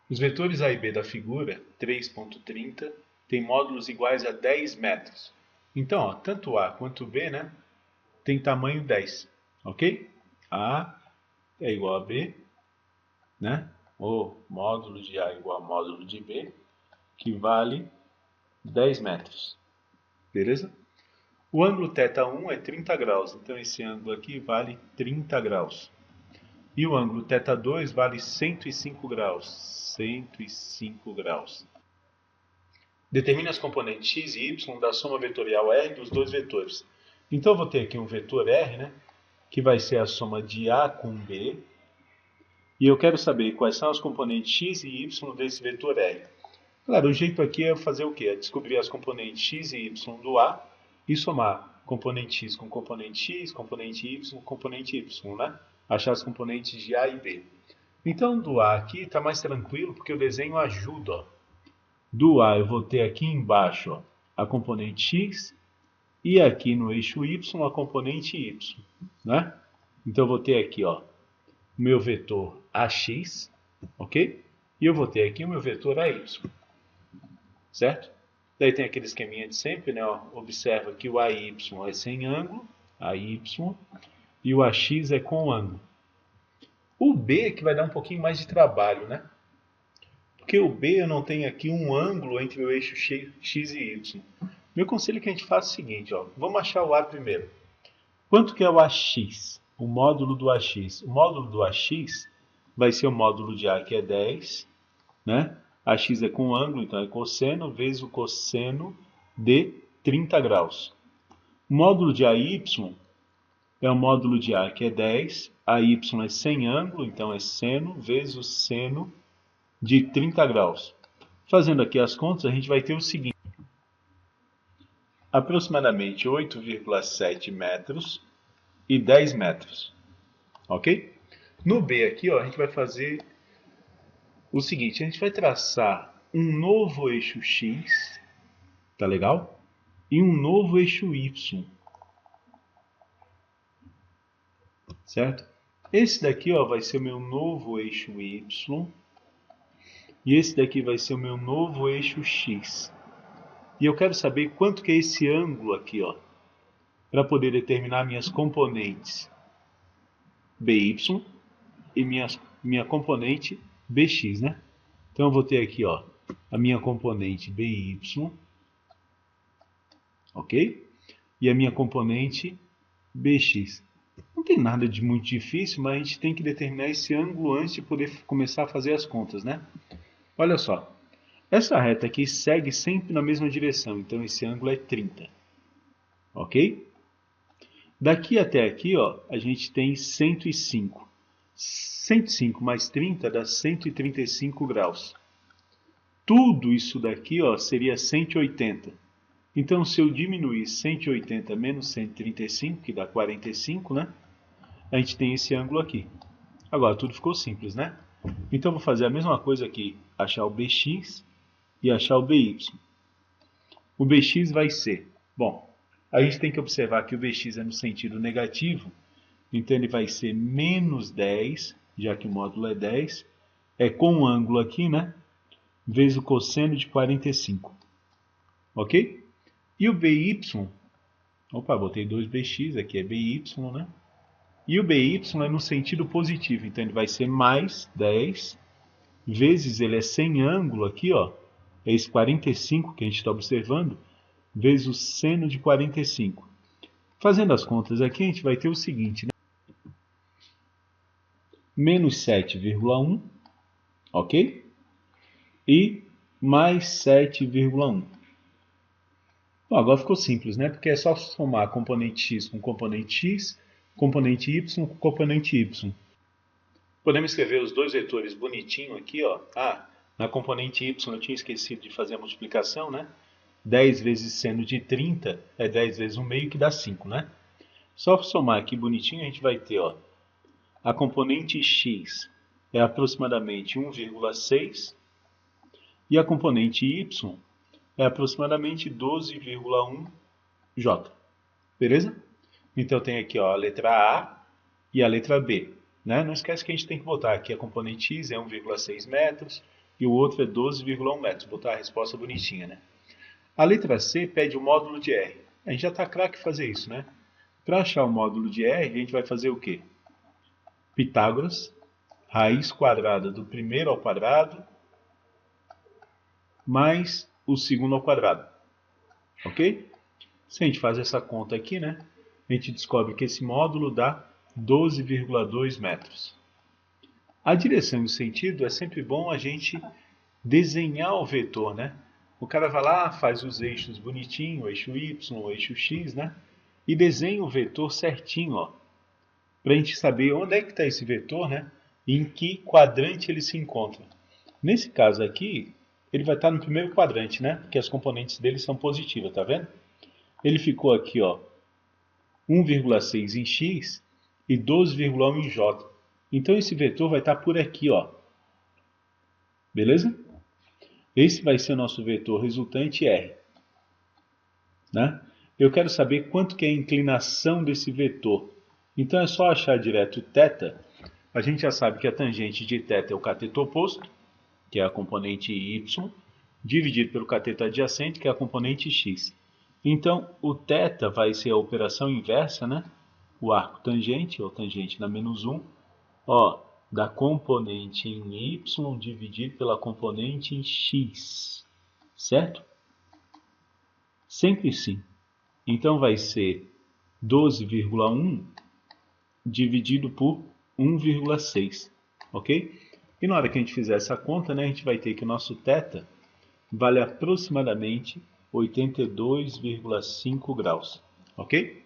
Os vetores A e B da figura 3.30 têm módulos iguais a 10 metros. Então, ó, tanto A quanto B, né, tem tamanho 10, ok? A é igual a B, né? Ou módulo de A igual a módulo de B, que vale 10 metros, beleza? O ângulo θ1 é 30 graus, então esse ângulo aqui vale 30 graus. E o ângulo θ2 vale 105 graus. 105 graus. Determine as componentes x e y da soma vetorial R dos dois vetores. Então eu vou ter aqui um vetor R, né, que vai ser a soma de A com B. E eu quero saber quais são as componentes x e y desse vetor R. Claro, o jeito aqui é fazer o quê? É descobrir as componentes x e y do A e somar componente x com componente x, componente y com componente y, né? Achar as componentes de A e B. Então, do A aqui está mais tranquilo, porque o desenho ajuda. Ó. Do A eu vou ter aqui embaixo ó, a componente x e aqui no eixo y a componente y. Né? Então, eu vou ter aqui ó, o meu vetor AX, ok? E eu vou ter aqui o meu vetor AY. Certo? Daí tem aquele esqueminha de sempre, né? Ó, observa que o AY é sem ângulo, AY, e o AX é com ângulo. O B é que vai dar um pouquinho mais de trabalho, né? Porque o B eu não tenho aqui um ângulo entre o eixo X e Y. Meu conselho é que a gente faça o seguinte, ó. Vamos achar o A primeiro. Quanto que é o AX? O módulo do AX. O módulo do AX vai ser o módulo de A, que é 10, né? AX é com ângulo, então é cosseno, vezes o cosseno de 30 graus. O módulo de AY é o módulo de A, que é 10. AY é sem ângulo, então é seno, vezes o seno de 30 graus. Fazendo aqui as contas, a gente vai ter o seguinte. Aproximadamente 8,7 metros e 10 metros. Ok? No B aqui, ó, a gente vai fazer o seguinte. A gente vai traçar um novo eixo X, tá legal? E um novo eixo Y. Certo? Esse daqui ó, vai ser o meu novo eixo Y. E esse daqui vai ser o meu novo eixo X. E eu quero saber quanto que é esse ângulo aqui, ó, para poder determinar minhas componentes BY e minha componente BX, né? Então eu vou ter aqui, ó, a minha componente BY, ok? E a minha componente BX. Não tem nada de muito difícil, mas a gente tem que determinar esse ângulo antes de poder começar a fazer as contas, né? Olha só, essa reta aqui segue sempre na mesma direção, então esse ângulo é 30, ok? Daqui até aqui, ó, a gente tem 105. 105 mais 30 dá 135 graus. Tudo isso daqui ó, seria 180. Então, se eu diminuir 180 menos 135, que dá 45, né? A gente tem esse ângulo aqui. Agora, tudo ficou simples, né? Então, vou fazer a mesma coisa aqui. Achar o BX e achar o BY. O BX vai ser... Bom, a gente tem que observar que o BX é no sentido negativo. Então, ele vai ser menos 10, já que o módulo é 10. É com um ângulo aqui, né? Vezes o cosseno de 45. Ok? E o BY... Opa, botei 2BX, aqui é BY, né? E o BY é no sentido positivo, então ele vai ser mais 10, vezes ele é sem ângulo aqui, ó, é esse 45 que a gente está observando, vezes o seno de 45. Fazendo as contas aqui, a gente vai ter o seguinte, né? Menos 7,1, ok? E mais 7,1. Bom, agora ficou simples, né? Porque é só somar componente x com componente x, componente y com componente y. Podemos escrever os dois vetores bonitinho aqui, ó. Ah, na componente y eu tinha esquecido de fazer a multiplicação, né? 10 vezes seno de 30 é 10 vezes 1 meio, que dá 5, né? Só somar aqui bonitinho, a gente vai ter, ó, a componente x é aproximadamente 1,6 e a componente y é aproximadamente 12,1j. Beleza? Então tem aqui ó, a letra A e a letra B. Né? Não esquece que a gente tem que botar aqui a componente x é 1,6 metros, e o outro é 12,1 metros. Vou botar a resposta bonitinha, né? A letra C pede o módulo de R. A gente já está craque fazer isso, né? Para achar o módulo de R, a gente vai fazer o quê? Pitágoras, raiz quadrada do primeiro ao quadrado, mais o segundo ao quadrado. Ok? Se a gente faz essa conta aqui, né? A gente descobre que esse módulo dá 12,2 metros. A direção e o sentido é sempre bom a gente desenhar o vetor, né? O cara vai lá, faz os eixos bonitinho, o eixo Y, o eixo X, né? E desenha o vetor certinho, ó. Para a gente saber onde é que está esse vetor, né? E em que quadrante ele se encontra. Nesse caso aqui, ele vai estar no primeiro quadrante, né? Porque as componentes dele são positivas, tá vendo? Ele ficou aqui, ó, 1,6 em X e 12,1 em J. Então esse vetor vai estar por aqui, ó. Beleza? Esse vai ser o nosso vetor resultante R. Né? Eu quero saber quanto que é a inclinação desse vetor. Então é só achar direto θ. A gente já sabe que a tangente de θ é o cateto oposto, que é a componente Y, dividido pelo cateto adjacente, que é a componente X. Então, o θ vai ser a operação inversa, né? O arco tangente, ou tangente na menos 1, ó, da componente em Y dividido pela componente em X. Certo? Sempre sim. Então, vai ser 12,1 dividido por 1,6. Ok? E na hora que a gente fizer essa conta, né, a gente vai ter que o nosso θ vale aproximadamente 82,5 graus. Ok?